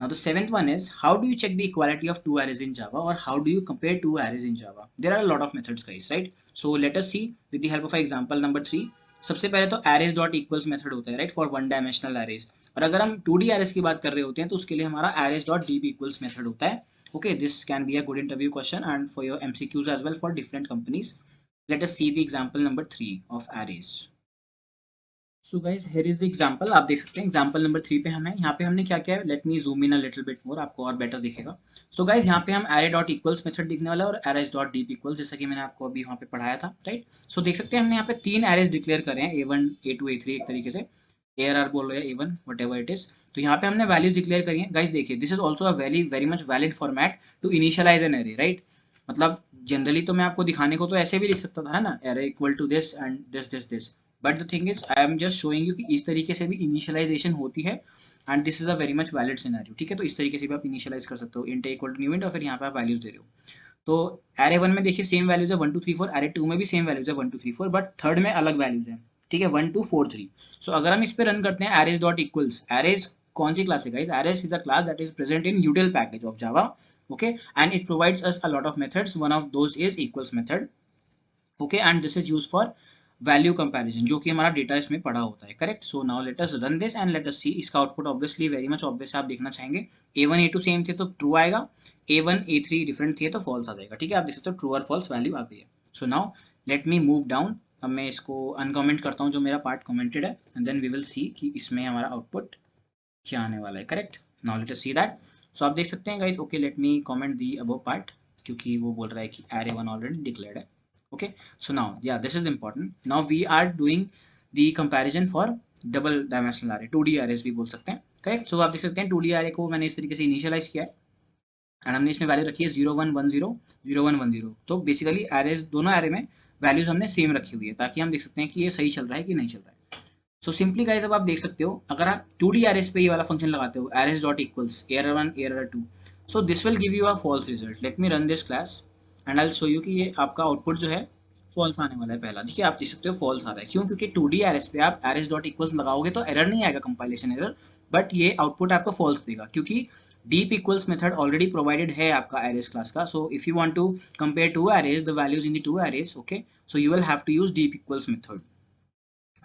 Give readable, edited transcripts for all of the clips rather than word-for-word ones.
Now the seventh one is how do you check the equality of two arrays in Java, or how do you compare two arrays in Java? There are a lot of methods guys, right? So let us see with the help of example number 3. सबसे पहले तो arrays dot equals method होता है, right, for one dimensional arrays. और अगर हम 2D arrays की बात कर रहे होते हैं तो उसके लिए हमारा arrays dot db equals method होता है. Okay, this can be a good interview question and for your MCQs as well for different companies. Let us see the example number 3 of arrays. So guys here is the example. आप देख सकते हैं example number 3 पे हम हैं. यहाँ पे हमने क्या किया है, late me zoom in a little bit more, आपको और बेटर दिखेगा. सो गाइज यहाँ पे हम एरे डॉट इक्वल्स मेथड दिखने वाला है और एरेज डॉट डीप इक्वल्स, जैसा कि मैंने आपको अभी वहाँ पे पढ़ाया था, राइट. सो देख सकते हैं हमने यहाँ पे 3 एरेज डिक्लेयर करे हैं, A1 A2 A3 एक तरीके से. ARR बोल रहे हैं A1 what ever it is. तो यहाँ पे हमने वैल्यूज डिक्लेयर करी है गाइज. देखिए this is also a very very much valid format to initialize an array, right. मतलब जनरली तो मैं आपको दिखाने को तो ऐसे भी लिख सकता था, है ना, array equal to this and this this this. But the thing is I am just showing you कि इस तरीके से भी इनिशियलाइजेशन होती है and this is a very much valid scenario, ठीक है. तो इस तरीके से भी आप इनिशियलाइज कर सकते हो, int equal to new int, और फिर यहाँ पे आप वैल्यूज दे रहे हो. तो एरे वन में देखिए सेम वैल्यूज है 1 2 3 4, एरे टू में भी सेम वैल्यूज है 1 2 3 4, बट थर्ड में अलग वैल्यूज है, ठीक है, 1 2 4 3. सो अगर हम इस पे रन करते हैं एरेज डॉट इक्वल्स, एरेज कौन सी क्लास है guys, arrays is a class that is present in util package of Java. Okay, and it provides us a lot of methods. One of those is equals method. Okay, and this is used for value comparison, जो कि हमारा data इसमें पड़ा होता है, correct. So now let us run this and let us see. इसका output obviously very much obvious आप देखना चाहेंगे. A1 A2 सेम थे तो ट्रू आएगा, A1 A3 डिफरेंट थे तो फॉल्स आ जाएगा, ठीक है. आप देख सकते हो ट्रू और फॉल्स वैल्यू आ गई है. So now let me move down. अब मैं इसको अनकमेंट करता हूँ जो मेरा पार्ट कमेंटेड है, and then we will see कि इसमें हमारा आउटपुट क्या आने वाला है, correct. Now let us see that. So आप देख सकते हैं guys. Okay, let me comment the above part, क्योंकि वो बोल रहा है कि एरे वन ऑलरेडी डिक्लेयर्ड है. Okay, so now yeah, this is important. Now we are doing the comparison for double dimensional array, 2D arrays भी बोल सकते हैं, करेक्ट. सो आप देख सकते हैं 2D array को मैंने इस तरीके से इनिशियलाइज किया है एंड हमने इसमें वैल्यू रखी है 0 1 1 0 0 1 1 0. तो बेसिकली एरेज, दोनों एरे में वैल्यूज हमने सेम रखी हुई है ताकि हम देख सकते हैं कि ये सही चल रहा है कि नहीं चल रहा है. सो सिंपली गाइस, अब आप देख सकते हो अगर आप 2D एरेज पे ये वाला फंक्शन लगाते हो, arrays dot equals error one error two, so this will give you a false result. Let me run this class and I will show you कि ये आपका आउटपुट जो है फॉल्स आने वाला है. पहला देखिए, आप देख सकते हो फॉल्स आ रहा है. क्यों? क्योंकि 2D एरेज पे आप एरेज डॉट इक्वल्स लगाओगे तो एरर नहीं आएगा, कंपाइलेशन एरर, बट ये आउटपुट आपको फॉल्स देगा क्योंकि deep equals method already provided है आपका एरेज क्लास का. So if you want to compare two arrays the values in the two arrays, okay, so you will have to use deep equals method.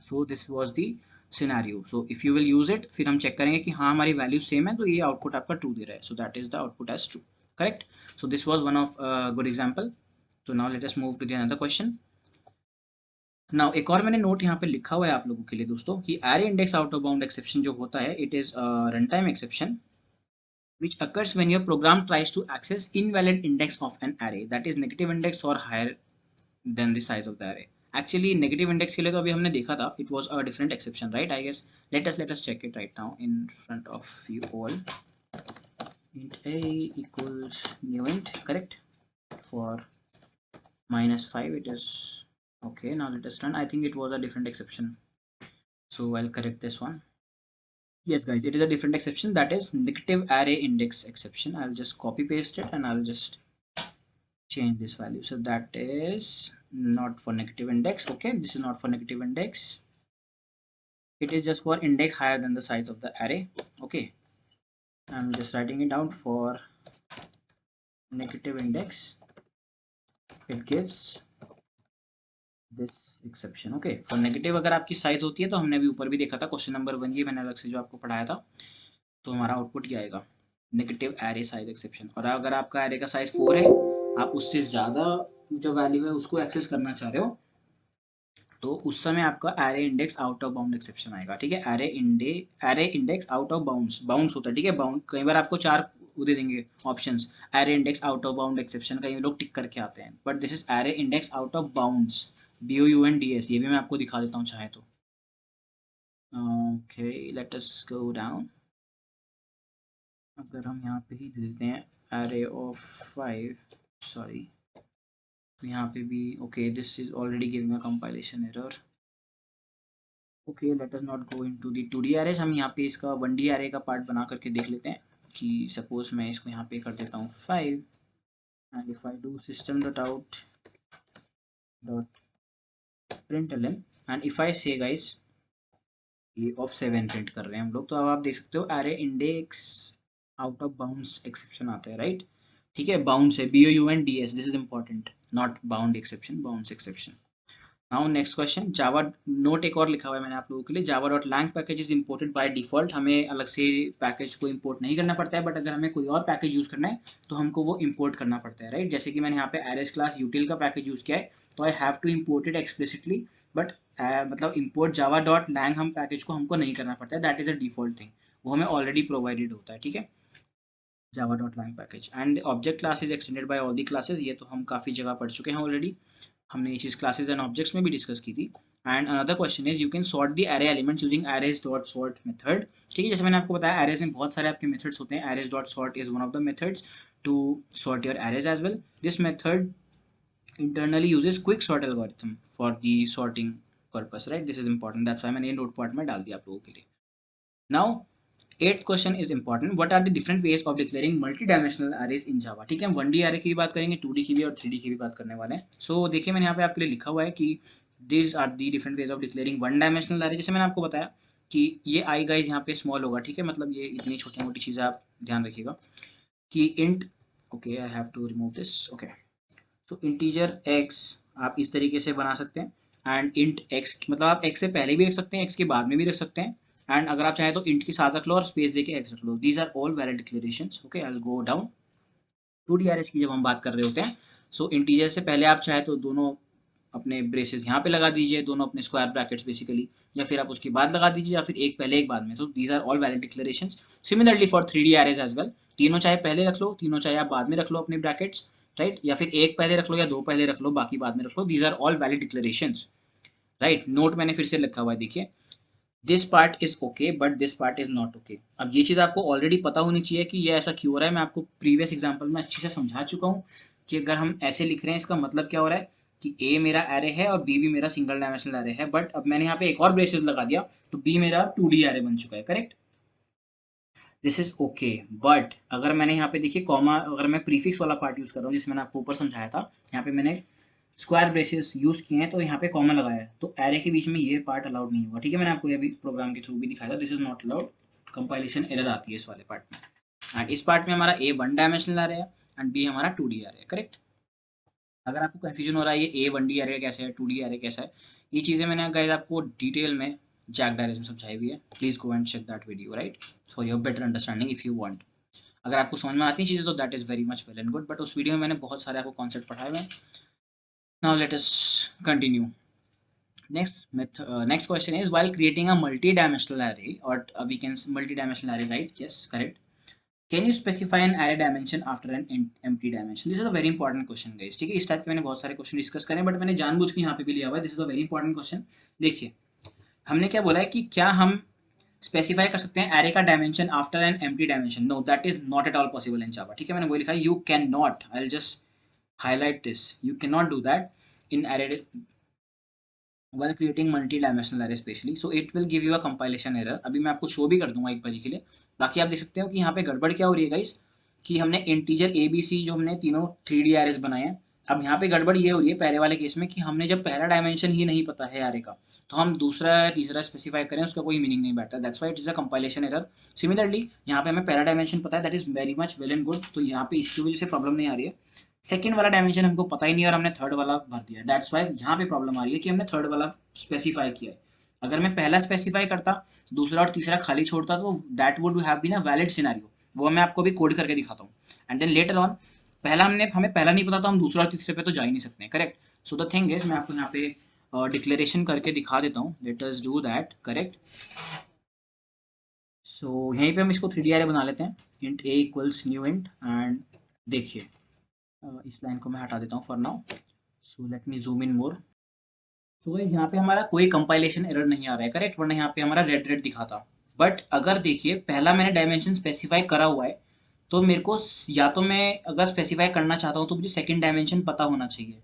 So this was the scenario. So if you will use it, फिर हम check करेंगे कि हाँ हमारी value same है तो ये output आपका ट्रू दे रहा है. So that is the output as true, correct. So this was one of good example. तो now let us move to the another question. Now एक और मैंने नोट यहाँ पे लिखा हुआ है आप लोगों के लिए दोस्तों कि array index out of bound exception जो होता है, it is run time exception which occurs when your program tries to access invalid index of an array, that is negative index or higher than the size of the array. Actually negative index के लिए तो अभी हमने देखा था, it was a different exception, right, I guess. Let us check it right now in front of you all. Int a equals new int, correct, for -5 it is. Okay, now let us run. I think it was a different exception, so I'll correct this one. Yes guys, it is a different exception, that is negative array index exception. I'll just copy paste it and I'll just change this value. So that is not for negative index. Okay, this is not for negative index, it is just for index higher than the size of the array. Okay, I'm just writing it down. For negative index it gives this exception. Okay, for negative अगर आपकी size होती है तो हमने अभी ऊपर भी देखा था क्वेश्चन नंबर 1, ये मैंने अलग से जो आपको पढ़ाया था. तो हमारा आउटपुट क्या आएगा, नेगेटिव एरे साइज एक्सेप्शन. और अगर आपका एरे का साइज 4 है, आप उससे ज़्यादा जो वैल्यू है उसको एक्सेस करना चाह रहे हो, तो उस समय आपका array index out of bound exception आएगा, ठीक है. Array index out of bounds, bounds होता है, ठीक है. बाउंड कई बार आपको 4 वो दे देंगे options, array index out of bound exception, कई लोग टिक करके आते हैं, but this is array index out of bounds, BOUNDS. ये भी मैं आपको दिखा देता हूँ चाहे तो. Okay, late us go down. अगर हम यहाँ पे ही दे देते हैं एरे ऑफ 5, सॉरी, तो यहाँ पे भी okay, this is already giving a compilation error. Okay, let us not go into the 2D arrays. हम यहाँ पे इसका 1D एरे का पार्ट बना करके देख लेते हैं कि सपोज मैं इसको यहाँ पे कर देता हूँ 5 and if I do system dot out dot println and if I से गाइस ये ऑफ 7 प्रिंट कर रहे हैं हम लोग, तो अब आप देख सकते हो array index out of bounds exception आता है, राइट? ठीक है, बाउंड्स है, BOUNDS, this is important, not bound exception, bounds exception. Now next question, Java note एक और लिखा हुआ है मैंने आप लोगों के लिए, Java dot lang package is imported by default, हमें अलग से पैकेज को इम्पोर्ट नहीं करना पड़ता है, बट अगर हमें कोई और पैकेज यूज़ करना है तो हमको वो इम्पोर्ट करना पड़ता है, राइट? जैसे कि मैंने यहाँ पे एरेस क्लास यूटिल का पैकेज यूज़ किया है, तो I have to import it explicitly, but मतलब इम्पोर्ट जावा डॉट लैंग हम पैकेज को हमको नहीं करना पड़ता है, that is a default thing, वो हमें ऑलरेडी प्रोवाइडेड होता है, ठीक है? Java dot lang package and object class is extended by all the classes, ये तो हम काफ़ी जगह पढ़ चुके हैं ऑलरेडी, हमने ये चीज़ क्लासेज एंड ऑब्जेक्ट्स में भी डिस्कस की थी। And another question is you can sort the array elements using arrays dot sort method, ठीक है? जैसे मैंने आपको बताया एरेज में बहुत सारे आपके मेथड्स होते हैं, arrays dot sort is one of the methods to sort your arrays as well, this method internally uses quick sort algorithm for the sorting purpose, right? This is important, that's why मैंने ये note part में डाल दिया आप लोगों के लिए। now eighth question is important, what are the different ways of declaring multi dimensional arrays in Java, ठीक है? हम 1D एरे की भी बात करेंगे, 2D की भी और 3D की भी बात करने वाले हैं। सो देखिए मैंने यहाँ पे आपके लिए लिखा हुआ है कि this are the different ways of declaring one dimensional array. जैसे मैंने आपको बताया कि ये आई गाइज यहाँ पे स्मॉल होगा, ठीक है? मतलब ये इतनी छोटी मोटी चीज़ें आप ध्यान रखिएगा कि int, okay I have to remove this, okay. तो इंटीजर एक्स आप इस तरीके से बना सकते हैं, एंड इंट एक्स मतलब आप एक्स से पहले भी रख सकते हैं, एक्स के बाद में भी रख सकते हैं, एंड अगर आप चाहें तो इंट के साथ रख लो और स्पेस देके एक्स रख लो, these are all valid declarations, okay? I will go down. 2D arrays की जब हम बात कर रहे होते हैं, सो इंटीजर से पहले आप चाहे तो दोनों अपने ब्रेसेस यहाँ पे लगा दीजिए, दोनों अपने स्क्वायर ब्रैकेट्स बेसिकली, या फिर आप उसके बाद लगा दीजिए, या फिर एक पहले एक बाद में, so these are all valid declarations. Similarly for 3D arrays as well, तीनों चाहे पहले रख लो, तीनों चाहे आप बाद में रख लो अपने ब्रैकेट्स, राइट? या फिर एक पहले रख लो या दो पहले रख लो, बाकी बाद में रख लो, these are all valid declarations, right? Note मैंने फिर से लिखा हुआ है, देखिए, this part is okay but this part is not okay. अब ये चीज़ आपको ऑलरेडी पता होनी चाहिए कि ये ऐसा क्यों हो रहा है, मैं आपको प्रीवियस एग्जाम्पल में अच्छे से समझा चुका हूँ कि अगर हम ऐसे लिख रहे हैं इसका मतलब क्या हो रहा है कि ए मेरा एरे है और बी भी मेरा सिंगल डायमेंशनल एरे है, बट अब मैंने यहाँ पे एक और ब्रेसेस लगा दिया तो बी मेरा 2D एरे बन चुका है, correct? This is okay, but अगर मैंने यहाँ पे देखिए कॉमा, अगर मैं प्रीफिक्स वाला पार्ट यूज़ कर रहा हूँ जिसमें मैंने आपको ऊपर समझाया था, यहाँ पे मैंने स्क्वायर ब्रेसेस यूज़ किए हैं तो यहाँ पे कॉमा लगाया है, तो एरे के बीच में ये पार्ट अलाउड नहीं होगा, ठीक है? मैंने आपको ये भी प्रोग्राम के थ्रू भी दिखाया था, this is not allowed, compilation error आती है इस वाले पार्ट में। एंड इस पार्ट में हमारा ए वन डायमेंशनल आ रहा है एंड बी हमारा 2D आ रहा है, करेक्ट? अगर आपको कन्फ्यूजन हो रहा है ये ए 1D एरे कैसा है, 2D एरे कैसा है, ये चीज़ें मैंने गाइस आपको डिटेल में जैक डायरेस में समझाई हुई है, please go and check that video, right? For your better understanding if you want. अगर आपको समझ में आती हैं चीज़ें तो that is very much well and good, but उस वीडियो में मैंने बहुत सारे आपको कॉन्सेप्ट पढ़ाए हुए हैं। Now let us continue. Next question is, while creating a multi-dimensional array, or we can multi-dimensional array, right? Yes, correct. Can you specify an array dimension after an empty dimension? This is a very important question, guys. ठीक है, इस type के मैंने बहुत सारे question discuss करें, but मैंने जानबूझ के यहाँ पे भी लिया हुआ है, this is a very important question. देखिए हमने क्या बोला है कि क्या हम स्पेसिफाई कर सकते हैं एरे का dimension after an empty dimension? No, that is not at all possible in Java, ठीक है? मैंने वही लिखा है, you can not, I will just highlight this, you cannot do that in array while creating multi-dimensional array specially, so it will give you a compilation error। अभी मैं आपको show भी कर दूंगा एक बारी के लिए। बाकी आप देख सकते हो कि यहाँ पे गड़बड़ क्या हो रही है गाइस, कि हमने इंटीजर ए बी सी जो हमने तीनों 3D एरेज बनाए हैं, अब यहाँ पे गड़बड़ ये हो रही है पहले वाले केस में कि हमने जब पहला डायमेंशन ही नहीं पता है एरे का, तो हम दूसरा या तीसरा स्पेसिफाई करें उसका कोई मीनिंग नहीं बैठता, that's why it is a compilation error. Similarly यहाँ पे हमें पहला डायमेंशन पता है, that is very much well and good, तो यहाँ पे इसकी वजह से प्रॉब्लम नहीं आ रही है। सेकंड वाला डायमेंशन हमको पता ही नहीं और हमने थर्ड वाला भर दिया, दैट्स वाई यहाँ पे प्रॉब्लम आ रही है कि हमने थर्ड वाला स्पेसिफाई किया है। अगर मैं पहला स्पेसिफाई करता, दूसरा और तीसरा खाली छोड़ता, तो that would have been a valid scenario, वो मैं आपको भी कोड करके दिखाता हूँ। एंड देन लेटर ऑन, पहला हमें पहला नहीं पता तो हम दूसरा और तीसरे पे तो जा ही नहीं सकते, correct? So the thing is, मैं आपको यहाँ पे डिक्लेरेशन करके दिखा देता हूँ, let us do that, correct? So यहीं पे हम इसको 3D एरे बना लेते हैं, int A equals new int, and देखिए इस लाइन को मैं हटा देता हूँ for now, so let me zoom in more. So guys यहाँ पे हमारा कोई कंपाइलेशन एरर नहीं आ रहा है, करेक्ट? वरना यहाँ पे हमारा रेड रेड दिखाता। बट अगर देखिए पहला मैंने डायमेंशन स्पेसिफाई करा हुआ है, तो मेरे को या तो मैं अगर स्पेसिफाई करना चाहता हूँ तो मुझे सेकंड डायमेंशन पता होना चाहिए,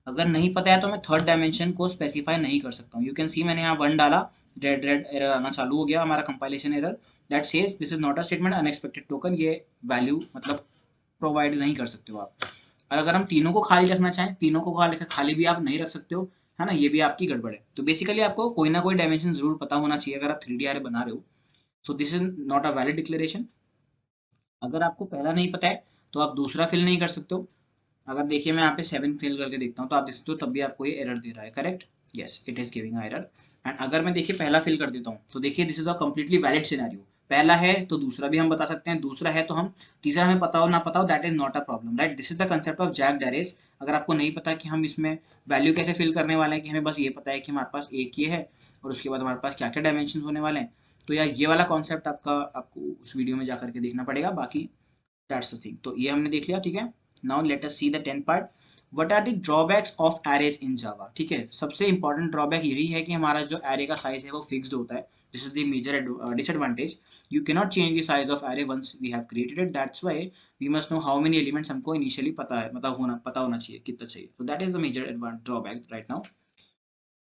अगर नहीं पता है तो मैं थर्ड डायमेंशन को स्पेसिफाई नहीं कर सकता हूँ। यू कैन सी मैंने यहाँ वन डाला, रेड रेड एरर आना चालू हो गया, हमारा compilation error, that says this is not a statement unexpected token, ये वैल्यू मतलब प्रोवाइड नहीं कर सकते हो आप। और अगर हम तीनों को खाली रखना चाहें, तीनों को खाली खाली भी आप नहीं रख सकते हो, है ना? ये भी आपकी गड़बड़ है। तो बेसिकली आपको कोई ना कोई डायमेंशन जरूर पता होना चाहिए अगर आप 3D एरे बना रहे हो। सो this is not a valid declaration. अगर आपको पहला नहीं पता है तो आप दूसरा फिल नहीं कर सकते हो। अगर देखिए मैं यहाँ पे 7 फिल करके देखता हूँ तो आप देख सकते हो तब भी आपको ये एरर दे रहा है, correct. Yes, it is giving error. And अगर मैं देखिए पहला फिल कर देता हूँ तो देखिए this is a completely valid scenario. पहला है तो दूसरा भी हम बता सकते हैं, दूसरा है तो हम तीसरा हमें पता हो ना पता हो, that is not a problem, right. This is the concept of jagged arrays. अगर आपको नहीं पता कि हम इसमें वैल्यू कैसे फिल करने वाले हैं, कि हमें बस ये पता है कि हमारे पास एक ये है और उसके बाद हमारे पास क्या क्या डायमेंशन होने वाले हैं, तो यार ये वाला कॉन्सेप्ट आपको उस वीडियो में जा करके देखना पड़ेगा। बाकी दैट्स द थिंग। तो ये हमने देख लिया, ठीक है। Now let us see the 10th part. What are the drawbacks of arrays in Java. ठीक है, सबसे इंपॉर्टेंट ड्रॉबैक यही है कि हमारा जो एरे का साइज है वो फिक्स्ड होता है। This is the major disadvantage. You can not change the size of array once we have created it, that's why we must know how many elements. हमको इनिशियली पता है, मतलब पता होना चाहिए कितना चाहिए। तो that is the major drawback right now.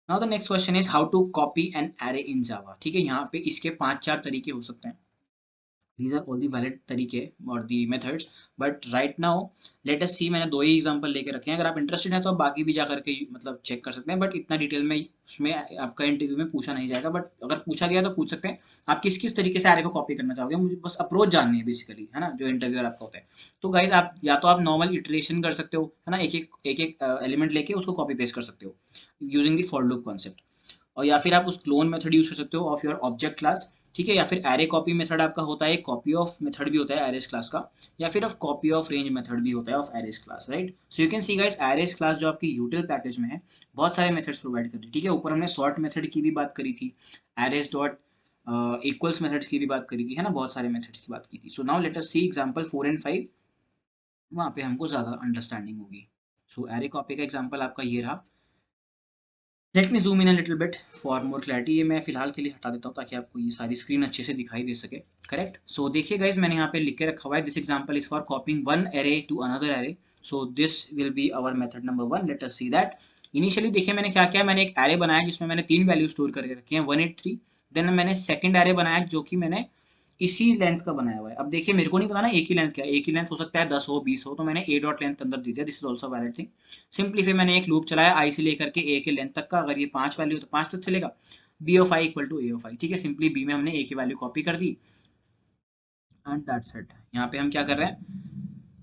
Now the next question is how to copy an array in Java. ठीक है, यहाँ पे इसके 5-4 तरीके हो सकते हैं। these are all the valid तरीके और the methods, but right now let us see। मैंने दो ही एग्जांपल लेके रखे हैं, अगर आप इंटरेस्टेड हैं तो आप बाकी भी जा करके मतलब चेक कर सकते हैं, बट इतना डिटेल में उसमें आपका इंटरव्यू में पूछा नहीं जाएगा, बट अगर पूछा गया तो पूछ सकते हैं। आप किस किस तरीके से आरे को कॉपी करना चाहोगे, मुझे बस अप्रोच जाननी है बेसिकली, है ना, जो इंटरव्यूअर आपका होता है। तो गाइज आप या तो आप नॉर्मल इटरेशन कर सकते हो, है ना, एक एक एलिमेंट लेके उसको कॉपी पेस्ट कर सकते हो using the for loop concept. और या फिर आप उस क्लोन मेथड यूज कर सकते हो ऑफ योर ऑब्जेक्ट क्लास। ठीक है, या फिर एरे कॉपी मेथड आपका होता है, एक कॉपी ऑफ मेथड भी होता है एरेस क्लास का, या फिर of copy of range method भी होता है of arrays class, right. So you can see guys arrays class जो आपकी यूटिल पैकेज में है बहुत सारे मेथड्स प्रोवाइड कर रही है। ठीक है, ऊपर हमने सॉर्ट मेथड की भी बात करी थी, एरेस डॉट इक्वल्स मेथड्स की भी बात करी थी, है ना, बहुत सारे मेथड्स की बात की थी। So now let us see example 4 and 5, वहाँ पे हमको ज़्यादा अंडरस्टैंडिंग होगी। सो एरे कॉपी का एग्जांपल आपका ये रहा। Let me zoom in little bit for more clarity. ये मैं फिलहाल के लिए हटा देता हूँ ताकि आपको ये सारी स्क्रीन अच्छे से दिखाई दे सके, करेक्ट। सो देखिए गाइज मैंने यहाँ पे लिख के रखा हुआ है, this example is for copying one array to another array. So this will be our method number 1। Let us see that. Initially देखिए मैंने क्या किया, मैंने एक एरे बनाया जिसमें मैंने 3 वैल्यू स्टोर करके रखी है 183। देन मैंने सेकंड एरे बनाया जो कि मैंने इसी लेंथ का बनाया हुआ है। अब देखिए मेरे को नहीं पता ना एक ही लेंथ क्या है, एक ही लेंथ हो सकता है 10 हो 20 हो, तो मैंने ए डॉट लेंथ अंदर दे दिया, this is also valid thing. Simply फिर मैंने एक लूप चलाया आई से लेकर के ए के लेंथ तक का, अगर ये 5 वैल्यू तो 5 तक चलेगा, B of I equal to A of I. ठीक है, सिंपली बी में हमने ए की वैल्यू कॉपी कर दी एंड दैट्स इट। यहाँ पे हम क्या कर रहे हैं,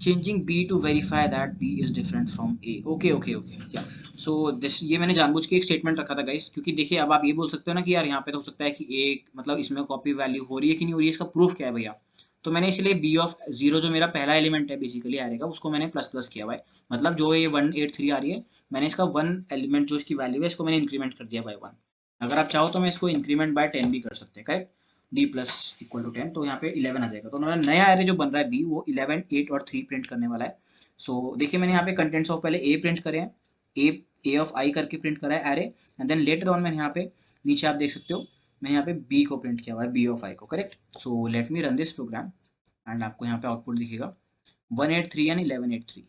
changing b to verify that b is different from a. Okay okay okay, या सो दिस, ये मैंने जानबूझ के एक स्टेटमेंट रखा था गाइस, क्योंकि देखिए अब आप ये बोल सकते हो ना कि यार यहाँ पे तो हो सकता है कि एक मतलब इसमें कॉपी वैल्यू हो रही है कि नहीं हो रही है, इसका प्रूफ क्या है भैया। तो मैंने इसलिए बी ऑफ जीरो जो मेरा पहला एलिमेंट है बेसिकली आ रहेगा, उसको मैंने प्लस प्लस किया हुआ है। मतलब जो ये 183 आ रही है, मैंने इसका वन एलिमेंट जो इसकी वैल्यू है इसको मैंने इंक्रीमेंट कर दिया बाय 1। अगर आप चाहो तो मैं इसको इंक्रीमेंट बाय 10 भी कर सकते हैं, correct. D plus equal to 10, तो यहाँ पे 11 आ जाएगा। तो हमारा नया एरे जो बन रहा है बी, वो 11, 8 और 3 प्रिंट करने वाला है। सो देखिए मैंने यहाँ पे कंटेंट्स ऑफ पहले ए प्रिंट करे हैं, ए ऑफ आई करके प्रिंट करा है array, and then later on मैंने यहाँ पे नीचे आप देख सकते हो मैंने यहाँ पे बी को प्रिंट किया हुआ है, बी ऑफ आई को, correct. So let me run this program and आपको यहाँ पे आउटपुट दिखेगा 183 and 1183।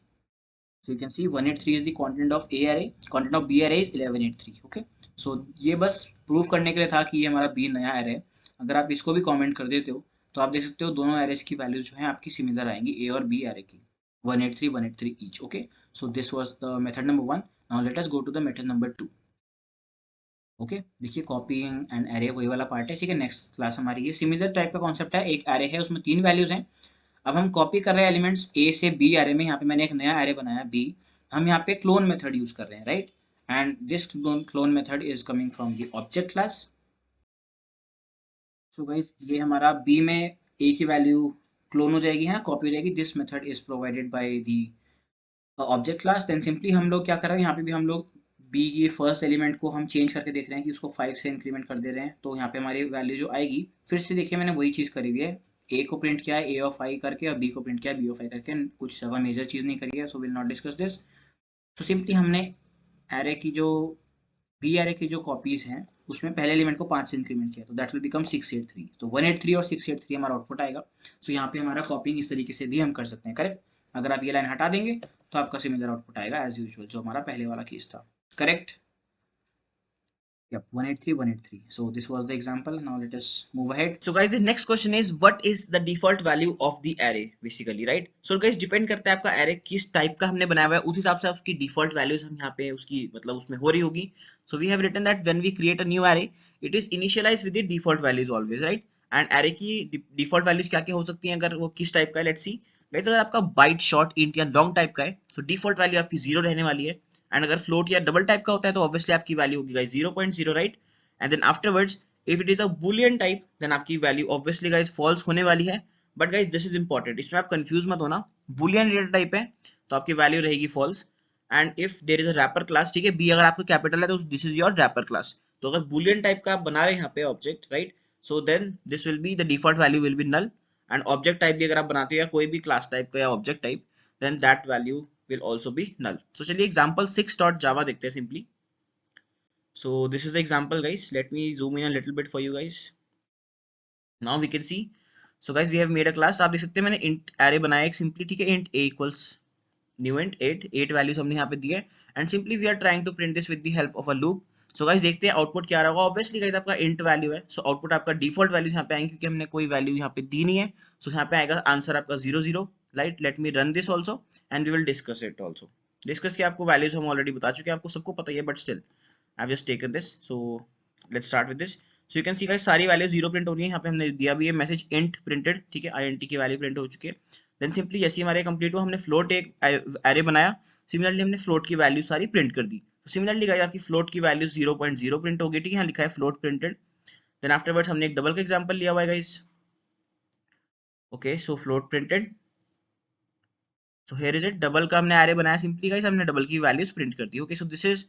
So you can see 183 is the content of A array, content of B array is 1183। Okay, सो ये बस प्रूफ करने के लिए था कि ये हमारा B नया एरे है। अगर आप इसको भी कमेंट कर देते हो तो आप देख सकते हो दोनों एरेज की वैल्यूज जो है आपकी सिमिलर आएंगी, A और B एरे की, 183 183 each. Okay, so this was the method number 1। Now let us go to the method number 2। Okay, देखिए कॉपीइंग एंड एरे वही वाला पार्ट है, ठीक है। नेक्स्ट क्लास हमारी ये सिमिलर टाइप का कॉन्सेप्ट है, एक एरे है उसमें 3 वैल्यूज हैं। अब हम कॉपी कर रहे हैं एलिमेंट्स ए से बी एरे में, यहाँ पे मैंने एक नया एरे बनाया बी। हम यहाँ पे क्लोन मेथड यूज कर रहे हैं, right. And this clone method is coming from the object class. So guys ये हमारा बी में ए की वैल्यू क्लोन हो जाएगी, है ना, कॉपी हो जाएगी। This method is provided by the object class. Then simply हम लोग क्या कर रहे हैं, यहाँ पे भी हम लोग बी के फर्स्ट एलिमेंट को हम चेंज करके देख रहे हैं कि उसको 5 से इंक्रीमेंट कर दे रहे हैं, तो यहाँ पे हमारी वैल्यू जो आएगी, फिर से देखिए मैंने वही चीज़ करी हुई है, ए को प्रिंट किया है ए ऑफ आई करके और बी को प्रिंट किया है बी ऑफ आई करके, कुछ ज़्यादा मेजर चीज़ नहीं करी है, so will not discuss this. तो सिंपली हमने एरे की जो बी एरे की जो कॉपीज़ हैं उसमें पहले एलिमेंट को 5 से इंक्रीमेंट किया, तो दैट विल बिकम 683। तो 183 और 683 हमारा आउटपुट आएगा। सो यहाँ पे हमारा कॉपिंग इस तरीके से भी हम कर सकते हैं, करेक्ट। अगर आप ये लाइन हटा देंगे तो आपका सिमिलर आउटपुट आएगा एज यूजुअल, जो हमारा पहले वाला केस था, correct. Yep, 183 183, so this was the example. Now let us move ahead. So guys, the next question is what is the default value of the array basically, right? So guys, depend करता है आपका array किस type का हमने बनाया हुआ है, उस हिसाब से उसकी default values हम यहाँ पे उसकी मतलब उसमें हो रही होगी. So we have written that when we create a new array, it is initialized with the default values always, right? And array की डिफॉल्ट वैल्यूज क्या क्या हो सकती हैं अगर वो किस टाइप का है, लेट्स सी गाइस। अगर आपका बाइट, शॉर्ट, इंट या लॉन्ग टाइप का है तो डिफॉल्ट वैल्यू आपकी 0 रहने वाली है। एंड अगर फ्लोट या डबल टाइप का होता है तो ऑब्वियसली आपकी वैल्यू होगी guys 0.0, right. And then afterwards if it is a boolean type then आपकी वैल्यू ऑब्वियसली गाइस फॉल्स होने वाली है। But guys this is important, इसमें आप कंफ्यूज मत होना। बुलियन डेटा टाइप है तो आपकी वैल्यू रहेगी false. And if there is a wrapper class, ठीक है, बी अगर आपका कैपिटल है तो this is your wrapper class. तो अगर बुलियन टाइप का आप बना रहे हैं यहाँ पे object, right, so then this will be the default value will be null. And object type भी अगर आप बनाते हो या कोई भी क्लास टाइप का या object type, then that value will also be null. तो चलिए एग्जाम्पल 6.java देखते हैं सिंपली। So this is the example guys, let me zoom in a little bit for you guys. Now we can see, so guys we have made a class। आप देख सकते हैं मैंने int array बनाया एक सिंपली, ठीक है, int a equals new int 8 values हमने यहाँ पे दी है। And simply we are trying to print this with the help of a loop. So guys देखते हैं आउटपुट क्या आ रहा होगा। ऑब्वियसली गाइस आपका int वैल्यू है, सो आउटपुट आपका डिफॉल्ट वैल्यूज यहाँ पे आएंगे क्योंकि हमने कोई वैल्यू यहाँ पे दी नहीं है। सो यहाँ पे आएगा आंसर आपका 0 0, right. Let me run this also and we will discuss it also. Discuss किया, आपको वैल्यूज हम ऑलरेडी बता चुके हैं, आपको सबको पता ही है, but still I have just taken this. So let's start with this. So you can see guys सारी वैल्यूज 0 प्रिंट हो रही है। यहाँ पे हमने दिया भी है मैसेज int प्रिंटेड, ठीक है, int की वैल्यू प्रिंट हो चुकी है। देन सिंपली जैसे ही हमारे कंप्लीट हुआ हमने फ्लोट एक एरे बनाया, सिमिलरली हमने फ्लोट की वैल्यू सारी प्रिंट कर दी। तो सिमिलरली गाइस आपकी फ्लोट की वैल्यू 0.0 प्रिंट होगी, ठीक है, यहाँ लिखा है फ्लोट प्रिंटेड। देन आफ्टरवर्ड्स हमने एक डबल का एग्जांपल लिया हुआ है guys. Okay, so float printed, so here is it. Double का हमने एरे बनाया सिंपली गाइस, हमने डबल की वैल्यूज प्रिंट कर दी। Okay, so this is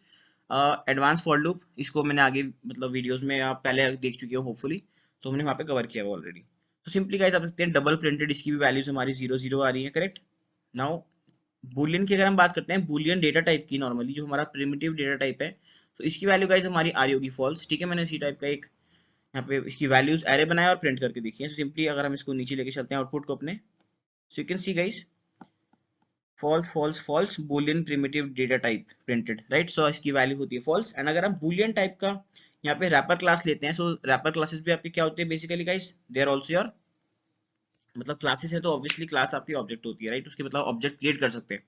advance for loop. इसको मैंने आगे मतलब वीडियोस में आप पहले देख चुके हो होपफुली, तो हमने वहाँ पे कवर किया हुआ ऑलरेडी। तो सिंपली गाइस आप देखते हैं डबल प्रिंटेड, इसकी भी वैल्यूज हमारी 0 0 आ रही है, करेक्ट। नाउ बूलियन की अगर हम बात करते हैं, बूलियन डेटा टाइप की, नॉर्मली जो हमारा प्रिमिटिव डेटा टाइप है, तो इसकी वैल्यू गाइस हमारी आ रही होगी फॉल्स, ठीक है। मैंने इसी टाइप का एक यहाँ पे इसकी वैल्यूज एरे बनाया और प्रिंट करके देखिए। तो सिंपली अगर हम इसको नीचे लेके चलते हैं आउटपुट को अपने, so you can see guys false false false boolean primitive data type printed, right. So इसकी वैल्यू होती है फॉल्स। एंड अगर हम बूलियन टाइप का यहाँ पे रैपर क्लास लेते हैं, सो रैपर क्लासेस भी आपके क्या होते हैं basically guys, they are also your, मतलब क्लासेस है तो ऑब्वियसली क्लास आपकी ऑब्जेक्ट होती है, राइट। उसके मतलब ऑब्जेक्ट क्रिएट कर सकते हैं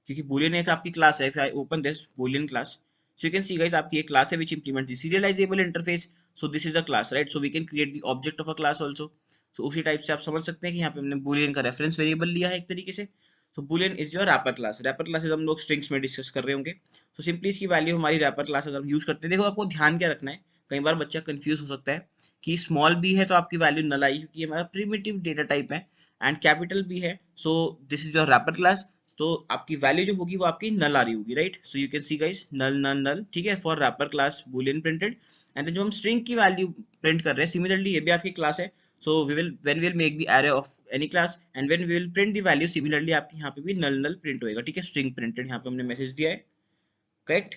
क्योंकि बूलियन एक आपकी क्लास है। If I open this boolean class, so you can see guys आपकी एक क्लास है which implements the serializable interface. So this is a class, right. So we can create the object of a class also. So उसी type से आप समझ सकते हैं कि यहाँ पे हमने बूलियन का रेफरेंस वेरिएबल लिया है एक तरीके से। So boolean is your wrapper class. Wrapper classes हम लोग स्ट्रिंग्स में डिस्कस कर रहे होंगे। तो सिंपली इसकी वैल्यू हमारी रैपर क्लास अगर हम यूज करते हैं, देखो आपको ध्यान क्या रखना है, कई बार बच्चा कंफ्यूज हो सकता है कि स्मॉल बी है तो आपकी वैल्यू नल आई क्योंकि हमारा प्रिमिटिव डेटा टाइप है। एंड कैपिटल बी है, so this is your wrapper class. तो आपकी वैल्यू जो होगी वो आपकी नल आ रही होगी, right. So you can see guys null null null, ठीक है, for wrapper class boolean printed. And then जो हम स्ट्रिंग की वैल्यू प्रिंट कर रहे हैं, सिमिलरली ये भी आपकी क्लास है। So we will when we will make the array of any class and when we will print the value, similarly आपकी यहाँ पे भी नल नल प्रिंट होएगा, ठीक है, स्ट्रिंग प्रिंटेड यहाँ पे हमने मैसेज दिया है, करेक्ट।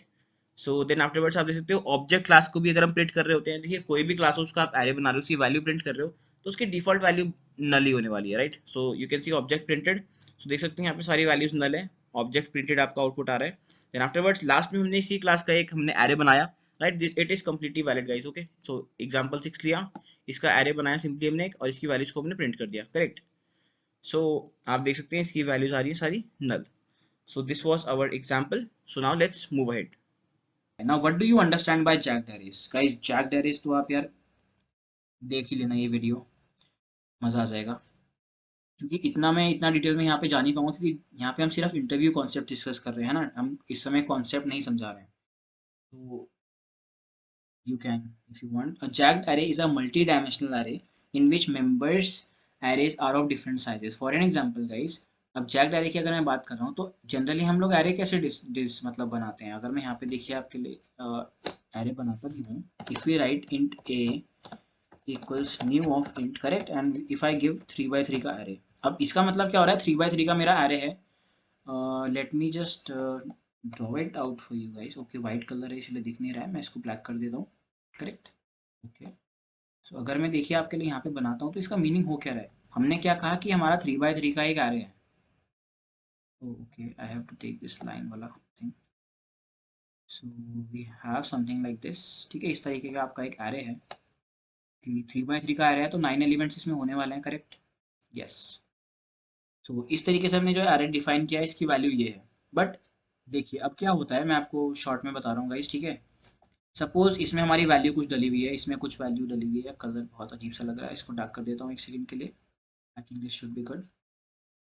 सो देन आफ्टरवर्ड्स आप देख सकते हो ऑब्जेक्ट क्लास को भी अगर हम प्रिंट कर रहे होते हैं, देखिए कोई भी क्लास हो उसका आप एरे बना रहे हो, उसकी वैल्यू प्रिंट कर रहे हो, तो उसकी डिफॉल्ट वैल्यू नल ही होने वाली है, right. So you can see object printed, so देख सकते हैं यहाँ पे सारी वैल्यूज नल है, ऑब्जेक्ट प्रिंटेड आपका आउटपुट आ रहा है। देन आफ्टरवर्ड्स लास्ट में हमने इसी क्लास का एक हमने एरे बनाया, right, it is completely valid guys. Okay, so example 6 लिया, इसका एरे बनाया सिंपली हमने एक, और इसकी वैल्यूज को हमने प्रिंट कर दिया, करेक्ट। सो आप देख सकते हैं इसकी वैल्यूज आ रही है सारी null. So this was our example. So now let's move ahead. Now what do you understand by jagged arrays guys? Jagged arrays तो आप यार देख ही लेना ये वीडियो, मज़ा आ जाएगा। क्योंकि इतना डिटेल में यहाँ पे जा नहीं पाऊंगा क्योंकि यहाँ पे हम सिर्फ इंटरव्यू कॉन्सेप्ट डिस्कस कर रहे हैं ना, हम इस समय कॉन्सेप्ट नहीं समझा रहे हैं। तो you can, if you want, a jagged array is a multi-dimensional array in which members arrays are of different sizes. For an example guys, अब jagged array की अगर मैं बात कर रहा हूँ तो जनरली हम लोग array कैसे डिस मतलब बनाते हैं, अगर मैं यहाँ पे देखिए आपके लिए array बनाता भी हूँ, if we write int a equals new of int, correct, and if I give 3 by 3 का array, अब इसका मतलब क्या हो रहा है, 3 by 3 का मेरा array है। Late me just draw it out for you guys. Okay, white colour है इसलिए दिख नहीं रहा है, मैं इसको ब्लैक कर देता हूँ, करेक्ट। ओके, सो अगर मैं देखिए आपके लिए यहाँ पे बनाता हूँ तो इसका मीनिंग हो क्या रहा है, हमने क्या कहा कि हमारा 3 by 3 का एक एरे है। Okay, I have to take this line वाला thing. So we have something like this, ठीक है, इस तरीके का आपका एक एरे है कि 3 by 3 का एरे है तो 9 एलिमेंट्स इसमें होने वाले हैं, करेक्ट, यस। सो इस तरीके से हमने जो एरे डिफाइन किया है, इसकी वैल्यू ये है। बट देखिए अब क्या होता है, मैं आपको शॉर्ट में बता रहा हूँ गाइस, ठीक है। सपोज इसमें हमारी वैल्यू कुछ डली हुई है, इसमें कुछ वैल्यू डली हुई है, कलर बहुत अजीब सा लग रहा है, इसको डार्क कर देता हूँ एक सेकंड के लिए। I think this should be good.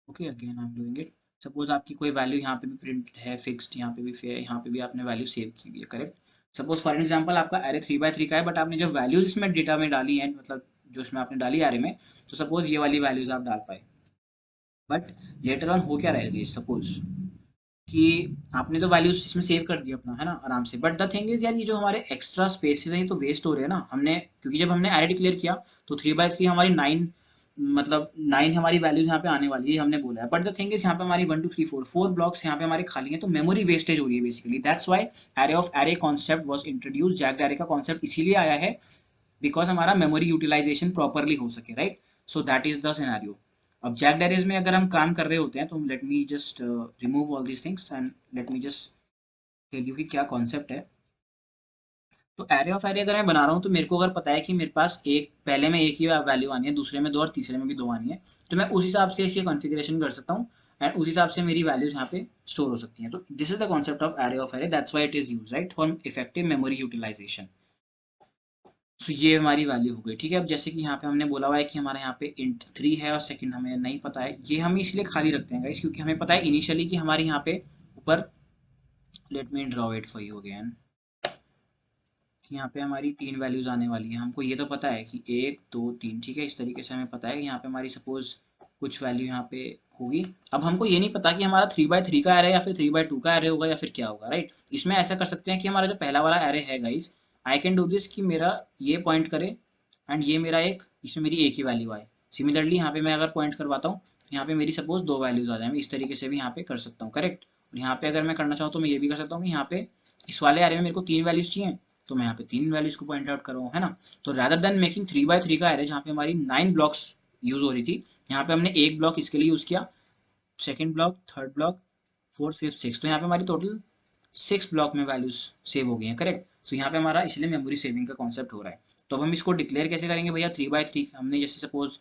Okay, again I am doing it. Suppose आपकी कोई वैल्यू यहाँ पे भी प्रिंट है फिक्स्ड, यहाँ पे भी है, यहाँ पे भी आपने वैल्यू सेव की हुई है, करेक्ट। सपोज फॉर एग्जांपल आपका एरे 3 बाय 3 का है, बट आपने जो वैल्यूज इसमें डेटा में डाली हैं, मतलब जो इसमें आपने डाली एरे में, तो सपोज ये वाली वैल्यूज आप डाल पाए। बट लेटर ऑन हो क्या रहेगा, सपोज कि आपने तो वैल्यूज इसमें सेव कर दिया अपना, है ना, आराम से। बट द थिंग इज यार, ये जो हमारे एक्स्ट्रा स्पेसेस हैं ये तो वेस्ट हो रहे हैं ना, हमने, क्योंकि जब हमने एरे डिक्लेयर किया तो 3 बाय 3 हमारी 9, मतलब 9 हमारी वैल्यूज यहाँ पे आने वाली है, हमने बोला है। बट द थिंग इज यहाँ पे हमारी 1 2 3 4 ब्लॉक्स यहाँ पे हमारे खाली हैं, तो मेमोरी वेस्टेज हो रही है basically. That's why array of array concept was introduce. Jacked array का कॉन्सेप्ट इसीलिए आया है बिकॉज हमारा मेमोरी यूटिलाइजेशन प्रॉपरली हो सके, right. So that is the scenario. अब जैक्ड एरेज में अगर हम काम कर रहे होते हैं तो let me just remove all these things and let me just tell you कि क्या कॉन्सेप्ट है। तो एरे ऑफ एरे अगर मैं बना रहा हूँ तो मेरे को अगर पता है कि मेरे पास एक, पहले में एक ही वैल्यू आनी है, दूसरे में दो और तीसरे में भी दो आनी है, तो मैं उस हिसाब से इसकी कॉन्फ़िगरेशन कर सकता हूँ एंड उस हिसाब से मेरी वैल्यूज यहाँ पे स्टोर हो सकती हैं। तो this is the concept of array, that's why it is use, right, for effective memory utilization. सो ये हमारी वैल्यू हो गई, ठीक है। अब जैसे कि यहाँ पे हमने बोला हुआ है कि हमारे यहाँ पे इंट 3 है और सेकंड हमें नहीं पता है, ये हम इसलिए खाली रखते हैं गाइस क्योंकि हमें पता है इनिशियली कि हमारे यहाँ पे ऊपर, let me draw it for you again, कि यहाँ पे हमारी 3 वैल्यूज आने वाली है। हमको ये तो पता है कि 1 2 3, ठीक है, इस तरीके से हमें पता है कि यहाँ पे हमारी सपोज कुछ वैल्यू यहाँ पे होगी। अब हमको ये नहीं पता कि हमारा 3 बाय 3 का एरे या फिर 3 बाय 2 का एरे होगा या फिर क्या होगा, राइट। इसमें ऐसा कर सकते हैं कि हमारा जो पहला वाला एरे है guys, I can do this कि मेरा ये पॉइंट करे एंड ये मेरा एक, इसमें मेरी एक ही वैल्यू आए। सिमिलरली यहाँ पे मैं अगर पॉइंट करवाता हूँ, यहाँ पे मेरी सपोज दो वैल्यूज आ जाए, मैं इस तरीके से भी यहाँ पे कर सकता हूँ, करेक्ट। और यहाँ पे अगर मैं करना चाहूँ तो मैं ये भी कर सकता हूँ कि यहाँ पे इस वाले एरे में मेरे को 3 वैल्यूज चाहिए, तो मैं यहाँ पे 3 वैल्यूज को पॉइंट आउट कर रहा हूँ, है ना। तो रैदर देन मेकिंग 3 बाय 3 का एरे जहाँ पे हमारी 9 ब्लॉक्स यूज हो रही थी, यहाँ पे हमने एक ब्लॉक इसके लिए यूज किया, second block, third block, fourth fifth six, तो यहाँ पे हमारी टोटल 6 ब्लॉक में वैल्यूज सेव हो गई हैं, करेक्ट। सो यहाँ पे हमारा इसलिए मेमोरी सेविंग का कॉन्सेप्ट हो रहा है। तो अब हम इसको डिक्लेयर कैसे करेंगे भैया, 3 बाय 3 हमने जैसे सपोज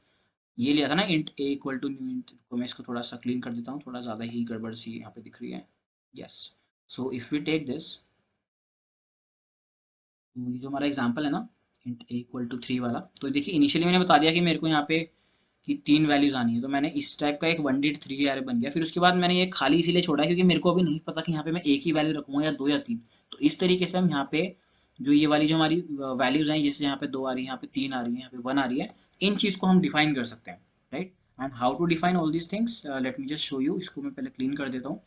ये लिया था ना, int a equal to new int, को मैं इसको थोड़ा सा क्लीन कर देता हूँ, थोड़ा ज़्यादा ही गड़बड़ सी यहाँ पे दिख रही है। Yes. So if we take this, तो ये जो हमारा एग्जांपल है ना, इंट ए इक्वल टू 3 वाला, तो देखिए इनिशियली मैंने बता दिया कि मेरे को यहाँ पे कि 3 वैल्यूज आनी है, तो मैंने इस टाइप का एक 1 3 एरे बन गया। फिर उसके बाद मैंने ये खाली इसीलिए छोड़ा क्योंकि मेरे को अभी नहीं पता कि यहाँ पे मैं एक ही वैल्यू रखूँगा या दो या तीन। तो इस तरीके से हम यहाँ पे जो ये वाली जो हमारी वैल्यूज हैं, जैसे यहाँ पे दो आ रही है, यहाँ पे तीन आ रही है, यहाँ पे वन आ रही है, इन चीज़ को हम डिफाइन कर सकते हैं, right. And how to define all these things, let me just show you. इसको मैं पहले क्लीन कर देता हूँ।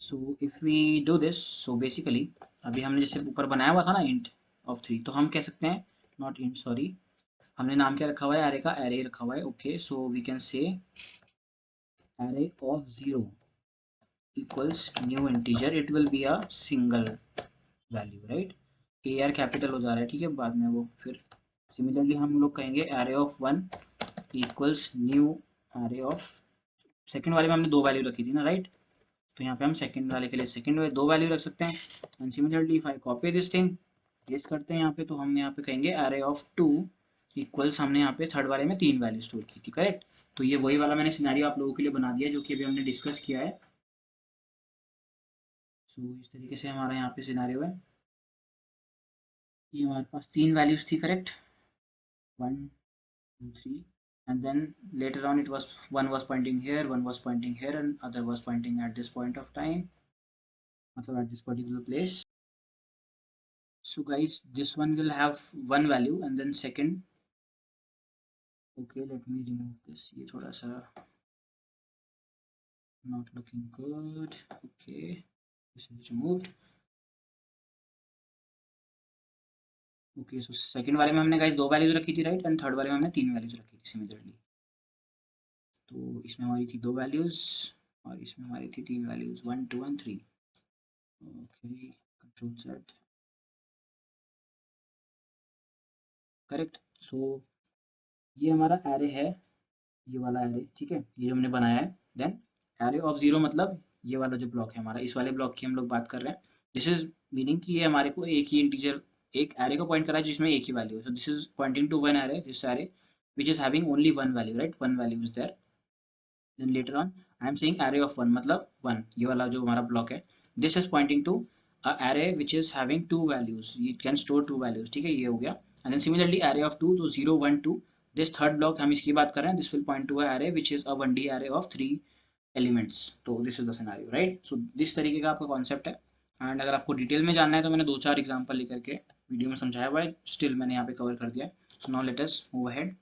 So if we do this, so basically अभी हमने जैसे ऊपर बनाया हुआ था ना इंट ऑफ 3, तो हम कह सकते हैं, नॉट इंट सॉरी, हमने नाम क्या रखा हुआ है, एरे का एरे रखा हुआ है। Okay, so we can say array of 0 equals new integer, it will be a single value, right. A R capital हो जा रहा है, ठीक है, बाद में वो फिर सिमिलरली हम लोग कहेंगे array of 1 equals new array of, second वाले में हमने दो वैल्यू रखी थी ना, राइट। तो यहाँ पे हम सेकंड वाले के लिए सेकंड में दो वैल्यू रख सकते हैं। And similarly if I copy this thing, paste करते हैं यहाँ पे, तो हम यहाँ पे कहेंगे एरे ऑफ 2 इक्वल्स, हमने यहाँ पे थर्ड वाले में 3 वैल्यू स्टोर की थी, करेक्ट। तो ये वही वाला मैंने सिनेरियो आप लोगों के लिए बना दिया जो कि अभी हमने डिस्कस किया है। सो इस तरीके से हमारा यहाँ पे सिनेरियो है। ये हमारे पास 3 वैल्यूज थी, correct, 1 2 3, and then later on it was, one was pointing here, one was pointing here, and other was pointing at this point of time, मतलब at this particular place. So guys, this one will have one value and then second, okay, let me remove this, ये थोड़ा सा not looking good, okay, this is removed. Okay, so second वाले में हमने guys दो values रखी थी, right, and third वाले में हमने 3 वैल्यूज रखी थी सिमिलरली। तो इसमें हमारी थी दो वैल्यूज और इसमें हमारी थी 3 values, 1 2 and 3। Okay, control set, correct. So ये हमारा एरे है, ये वाला एरे, ठीक है, ये जो हमने बनाया है। देन एरे ऑफ 0 मतलब ये वाला जो ब्लॉक है हमारा, इस वाले ब्लॉक की हम लोग बात कर रहे हैं। दिस इज मीनिंग कि ये हमारे को एक ही इंटीजर, एक एरे को पॉइंट कर रहा है जिसमें एक ही वैल्यू है। So this is pointing to one array, this array which is having only one value, right, one value is there. Then later on I am saying array of 1 मतलब 1, ये वाला जो हमारा ब्लॉक है, this is pointing to a array which is having two values, it can store to values, ठीक है, ये हो गया। And then similarly array of two, तो 0 1 2, दिस थर्ड ब्लॉक हम इसकी बात कर रहे हैं, this will point to a array which is a 1D array of 3 elements. तो this is the scenario, right. So this तरीके का आपका कॉन्सेप्ट है। एंड अगर आपको डिटेल में जानना है तो मैंने 2-4 एग्जांपल लेकर के वीडियो में समझाया हुआ है, स्टिल मैंने यहाँ पे कवर कर दिया है। So now let us move ahead.